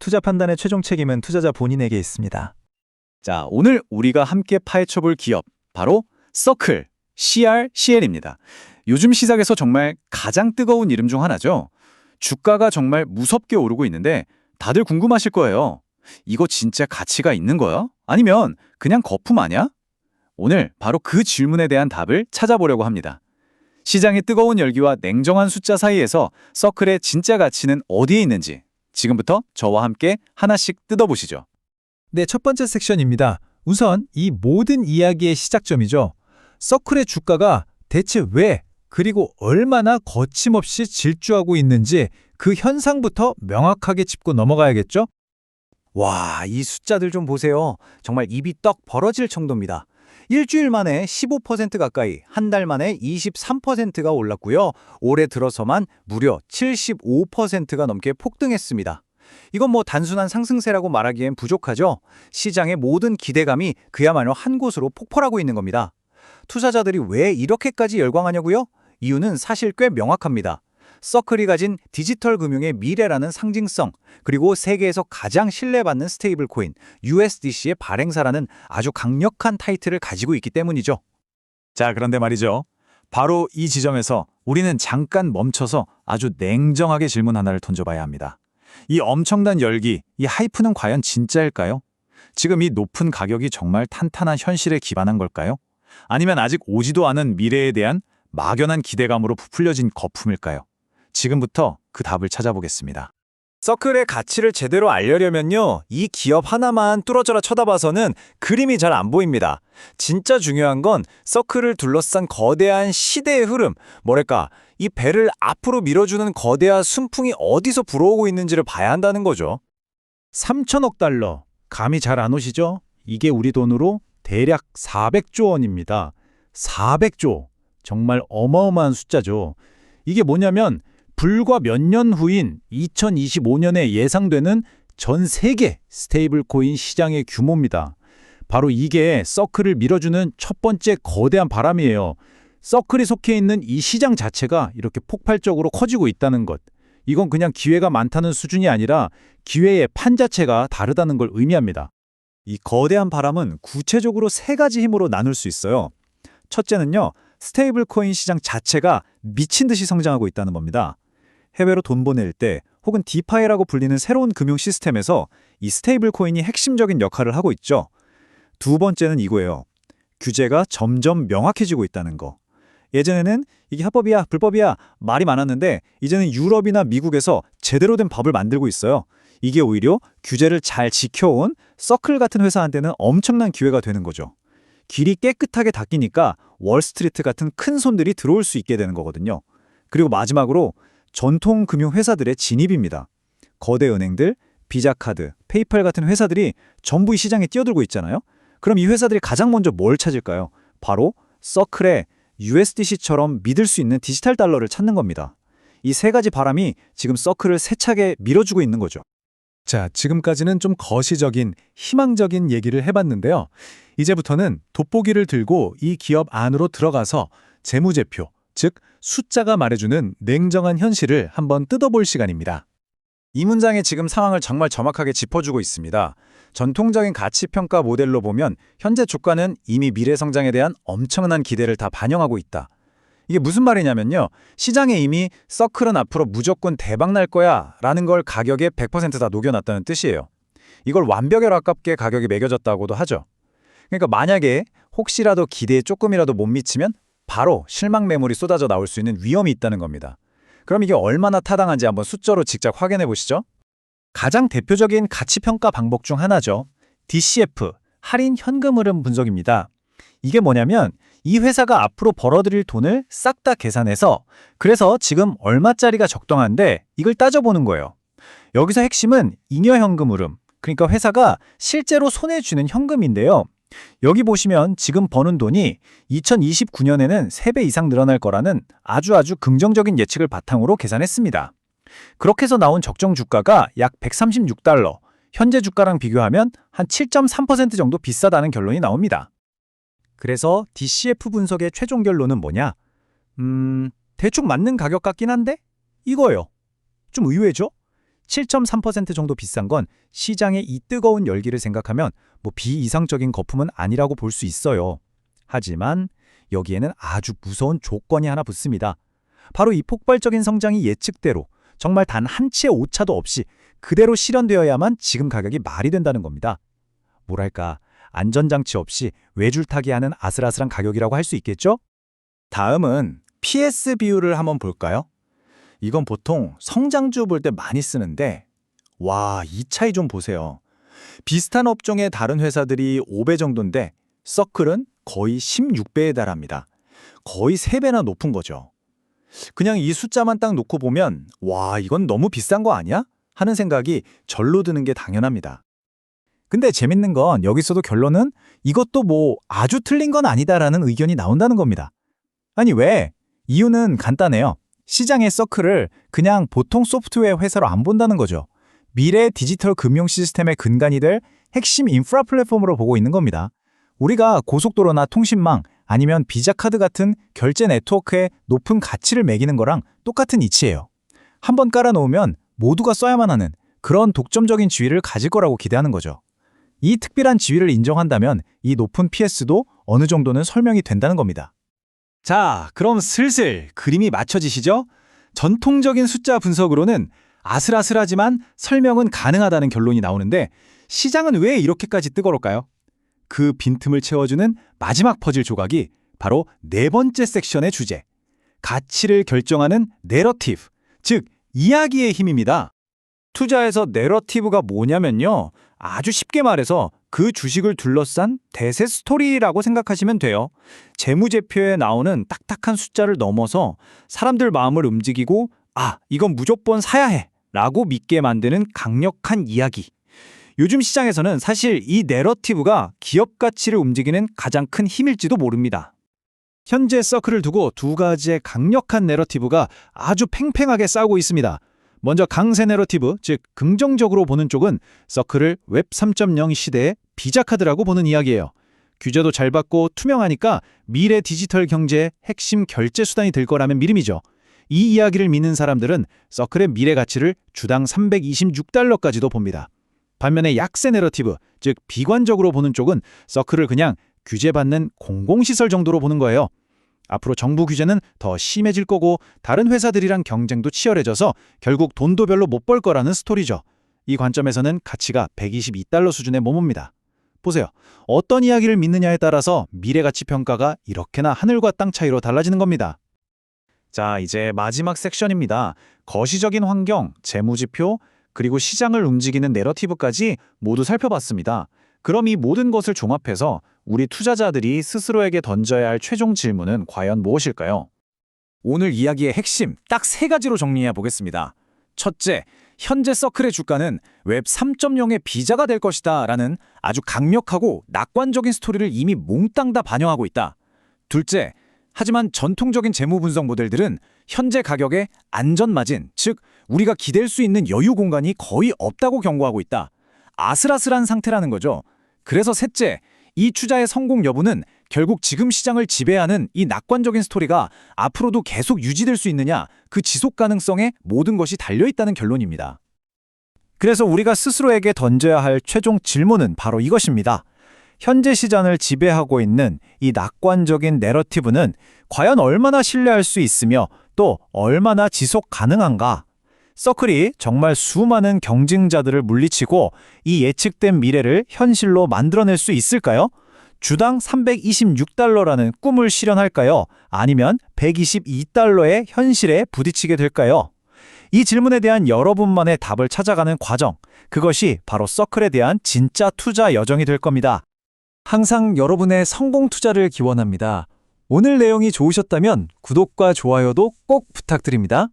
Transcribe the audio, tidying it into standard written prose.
투자 판단의 최종 책임은 투자자 본인에게 있습니다. 자, 오늘 우리가 함께 파헤쳐볼 기업, 바로 서클, CRCL입니다. 요즘 시장에서 정말 가장 뜨거운 이름 중 하나죠. 주가가 정말 무섭게 오르고 있는데 다들 궁금하실 거예요. 이거 진짜 가치가 있는 거야? 아니면 그냥 거품 아니야? 오늘 바로 그 질문에 대한 답을 찾아보려고 합니다. 시장의 뜨거운 열기와 냉정한 숫자 사이에서 서클의 진짜 가치는 어디에 있는지 지금부터 저와 함께 하나씩 뜯어보시죠. 네, 첫 번째 섹션입니다. 우선 이 모든 이야기의 시작점이죠. 서클의 주가가 대체 왜 그리고 얼마나 거침없이 질주하고 있는지 그 현상부터 명확하게 짚고 넘어가야겠죠? 와, 이 숫자들 좀 보세요. 정말 입이 떡 벌어질 정도입니다. 일주일 만에 15% 가까이, 한 달 만에 23%가 올랐고요. 올해 들어서만 무려 75%가 넘게 폭등했습니다. 이건 뭐 단순한 상승세라고 말하기엔 부족하죠. 시장의 모든 기대감이 그야말로 한 곳으로 폭발하고 있는 겁니다. 투자자들이 왜 이렇게까지 열광하냐고요? 이유는 사실 꽤 명확합니다. 서클이 가진 디지털 금융의 미래라는 상징성, 그리고 세계에서 가장 신뢰받는 스테이블 코인 USDC의 발행사라는 아주 강력한 타이틀을 가지고 있기 때문이죠. 자, 그런데 말이죠. 바로 이 지점에서 우리는 잠깐 멈춰서 아주 냉정하게 질문 하나를 던져봐야 합니다. 이 엄청난 열기, 이 하이프는 과연 진짜일까요? 지금 이 높은 가격이 정말 탄탄한 현실에 기반한 걸까요? 아니면 아직 오지도 않은 미래에 대한 막연한 기대감으로 부풀려진 거품일까요? 지금부터 그 답을 찾아보겠습니다. 서클의 가치를 제대로 알려면요, 이 기업 하나만 뚫어져라 쳐다봐서는 그림이 잘 안 보입니다. 진짜 중요한 건 서클을 둘러싼 거대한 시대의 흐름, 뭐랄까, 이 배를 앞으로 밀어주는 거대한 순풍이 어디서 불어오고 있는지를 봐야 한다는 거죠. 3천억 달러, 감이 잘 안 오시죠? 이게 우리 돈으로 대략 400조 원입니다. 400조, 정말 어마어마한 숫자죠. 이게 뭐냐면 불과 몇 년 후인 2025년에 예상되는 전 세계 스테이블 코인 시장의 규모입니다. 바로 이게 서클을 밀어주는 첫 번째 거대한 바람이에요. 서클이 속해 있는 이 시장 자체가 이렇게 폭발적으로 커지고 있다는 것. 이건 그냥 기회가 많다는 수준이 아니라 기회의 판 자체가 다르다는 걸 의미합니다. 이 거대한 바람은 구체적으로 세 가지 힘으로 나눌 수 있어요. 첫째는요, 스테이블 코인 시장 자체가 미친 듯이 성장하고 있다는 겁니다. 해외로 돈 보낼 때 혹은 디파이라고 불리는 새로운 금융 시스템에서 이 스테이블 코인이 핵심적인 역할을 하고 있죠. 두 번째는 이거예요. 규제가 점점 명확해지고 있다는 거. 예전에는 이게 합법이야, 불법이야 말이 많았는데 이제는 유럽이나 미국에서 제대로 된 법을 만들고 있어요. 이게 오히려 규제를 잘 지켜온 서클 같은 회사한테는 엄청난 기회가 되는 거죠. 길이 깨끗하게 닦이니까 월스트리트 같은 큰 손들이 들어올 수 있게 되는 거거든요. 그리고 마지막으로 전통 금융 회사들의 진입입니다. 거대 은행들, 비자카드, 페이팔 같은 회사들이 전부 이 시장에 뛰어들고 있잖아요. 그럼 이 회사들이 가장 먼저 뭘 찾을까요? 바로 서클의 USDC처럼 믿을 수 있는 디지털 달러를 찾는 겁니다. 이 세 가지 바람이 지금 서클을 세차게 밀어주고 있는 거죠. 자, 지금까지는 좀 거시적인, 희망적인 얘기를 해봤는데요. 이제부터는 돋보기를 들고 이 기업 안으로 들어가서 재무제표, 즉 숫자가 말해주는 냉정한 현실을 한번 뜯어볼 시간입니다. 이 문장이 지금 상황을 정말 정확하게 짚어주고 있습니다. 전통적인 가치평가 모델로 보면 현재 주가는 이미 미래 성장에 대한 엄청난 기대를 다 반영하고 있다. 이게 무슨 말이냐면요. 시장에 이미 서클은 앞으로 무조건 대박 날 거야 라는 걸 가격에 100% 다 녹여놨다는 뜻이에요. 이걸 완벽에 가깝게 가격이 매겨졌다고도 하죠. 그러니까 만약에 혹시라도 기대에 조금이라도 못 미치면 바로 실망 매물이 쏟아져 나올 수 있는 위험이 있다는 겁니다. 그럼 이게 얼마나 타당한지 한번 숫자로 직접 확인해 보시죠. 가장 대표적인 가치평가 방법 중 하나죠. DCF, 할인 현금 흐름 분석입니다. 이게 뭐냐면 이 회사가 앞으로 벌어들일 돈을 싹 다 계산해서 그래서 지금 얼마짜리가 적당한데 이걸 따져보는 거예요. 여기서 핵심은 잉여 현금 흐름, 그러니까 회사가 실제로 손에 쥐는 현금인데요. 여기 보시면 지금 버는 돈이 2029년에는 3배 이상 늘어날 거라는 아주 긍정적인 예측을 바탕으로 계산했습니다. 그렇게 해서 나온 적정 주가가 약 136달러, 현재 주가랑 비교하면 한 7.3% 정도 비싸다는 결론이 나옵니다. 그래서 DCF 분석의 최종 결론은 뭐냐? 대충 맞는 가격 같긴 한데? 이거예요. 좀 의외죠? 7.3% 정도 비싼 건 시장의 이 뜨거운 열기를 생각하면 비이상적인 거품은 아니라고 볼 수 있어요. 하지만 여기에는 아주 무서운 조건이 하나 붙습니다. 바로 이 폭발적인 성장이 예측대로 정말 단 한 치의 오차도 없이 그대로 실현되어야만 지금 가격이 말이 된다는 겁니다. 뭐랄까, 안전장치 없이 외줄타기 하는 아슬아슬한 가격이라고 할 수 있겠죠? 다음은 PS 비율을 한번 볼까요? 이건 보통 성장주 볼 때 많이 쓰는데 와, 이 차이 좀 보세요. 비슷한 업종의 다른 회사들이 5배 정도인데 서클은 거의 16배에 달합니다. 거의 3배나 높은 거죠. 그냥 이 숫자만 딱 놓고 보면 와, 이건 너무 비싼 거 아니야? 하는 생각이 절로 드는 게 당연합니다. 근데 재밌는 건 여기서도 결론은 이것도 아주 틀린 건 아니다라는 의견이 나온다는 겁니다. 아니 왜? 이유는 간단해요. 시장의 서클을 그냥 보통 소프트웨어 회사로 안 본다는 거죠. 미래 디지털 금융 시스템의 근간이 될 핵심 인프라 플랫폼으로 보고 있는 겁니다. 우리가 고속도로나 통신망 아니면 비자 카드 같은 결제 네트워크에 높은 가치를 매기는 거랑 똑같은 이치예요. 한번 깔아놓으면 모두가 써야만 하는 그런 독점적인 지위를 가질 거라고 기대하는 거죠. 이 특별한 지위를 인정한다면 이 높은 PS도 어느 정도는 설명이 된다는 겁니다. 자, 그럼 슬슬 그림이 맞춰지시죠? 전통적인 숫자 분석으로는 아슬아슬하지만 설명은 가능하다는 결론이 나오는데 시장은 왜 이렇게까지 뜨거울까요? 그 빈틈을 채워주는 마지막 퍼즐 조각이 바로 네 번째 섹션의 주제, 가치를 결정하는 내러티브, 즉 이야기의 힘입니다. 투자에서 내러티브가 뭐냐면요. 아주 쉽게 말해서 그 주식을 둘러싼 대세 스토리라고 생각하시면 돼요. 재무제표에 나오는 딱딱한 숫자를 넘어서 사람들 마음을 움직이고 이건 무조건 사야 해 라고 믿게 만드는 강력한 이야기. 요즘 시장에서는 사실 이 내러티브가 기업 가치를 움직이는 가장 큰 힘일지도 모릅니다. 현재 서클을 두고 두 가지의 강력한 내러티브가 아주 팽팽하게 싸우고 있습니다. 먼저 강세 내러티브, 즉 긍정적으로 보는 쪽은 서클을 웹 3.0 시대의 비자카드라고 보는 이야기예요. 규제도 잘 받고 투명하니까 미래 디지털 경제의 핵심 결제 수단이 될 거라면 믿음이죠. 이 이야기를 믿는 사람들은 서클의 미래 가치를 주당 326달러까지도 봅니다. 반면에 약세 내러티브, 즉 비관적으로 보는 쪽은 서클을 그냥 규제받는 공공시설 정도로 보는 거예요. 앞으로 정부 규제는 더 심해질 거고 다른 회사들이랑 경쟁도 치열해져서 결국 돈도 별로 못 벌 거라는 스토리죠. 이 관점에서는 가치가 122달러 수준에 머뭅니다. 보세요. 어떤 이야기를 믿느냐에 따라서 미래가치 평가가 이렇게나 하늘과 땅 차이로 달라지는 겁니다. 자, 이제 마지막 섹션입니다. 거시적인 환경, 재무지표, 그리고 시장을 움직이는 내러티브까지 모두 살펴봤습니다. 그럼 이 모든 것을 종합해서 우리 투자자들이 스스로에게 던져야 할 최종 질문은 과연 무엇일까요? 오늘 이야기의 핵심 딱 3가지로 정리해 보겠습니다. 첫째, 현재 서클의 주가는 웹 3.0의 비자가 될 것이다 라는 아주 강력하고 낙관적인 스토리를 이미 몽땅 다 반영하고 있다. 둘째, 하지만 전통적인 재무 분석 모델들은 현재 가격의 안전 마진, 즉 우리가 기댈 수 있는 여유 공간이 거의 없다고 경고하고 있다. 아슬아슬한 상태라는 거죠. 그래서 셋째, 이 투자의 성공 여부는 결국 지금 시장을 지배하는 이 낙관적인 스토리가 앞으로도 계속 유지될 수 있느냐, 그 지속 가능성에 모든 것이 달려있다는 결론입니다. 그래서 우리가 스스로에게 던져야 할 최종 질문은 바로 이것입니다. 현재 시장을 지배하고 있는 이 낙관적인 내러티브는 과연 얼마나 신뢰할 수 있으며 또 얼마나 지속 가능한가? 서클이 정말 수많은 경쟁자들을 물리치고 이 예측된 미래를 현실로 만들어낼 수 있을까요? 주당 326달러라는 꿈을 실현할까요? 아니면 122달러의 현실에 부딪히게 될까요? 이 질문에 대한 여러분만의 답을 찾아가는 과정, 그것이 바로 서클에 대한 진짜 투자 여정이 될 겁니다. 항상 여러분의 성공 투자를 기원합니다. 오늘 내용이 좋으셨다면 구독과 좋아요도 꼭 부탁드립니다.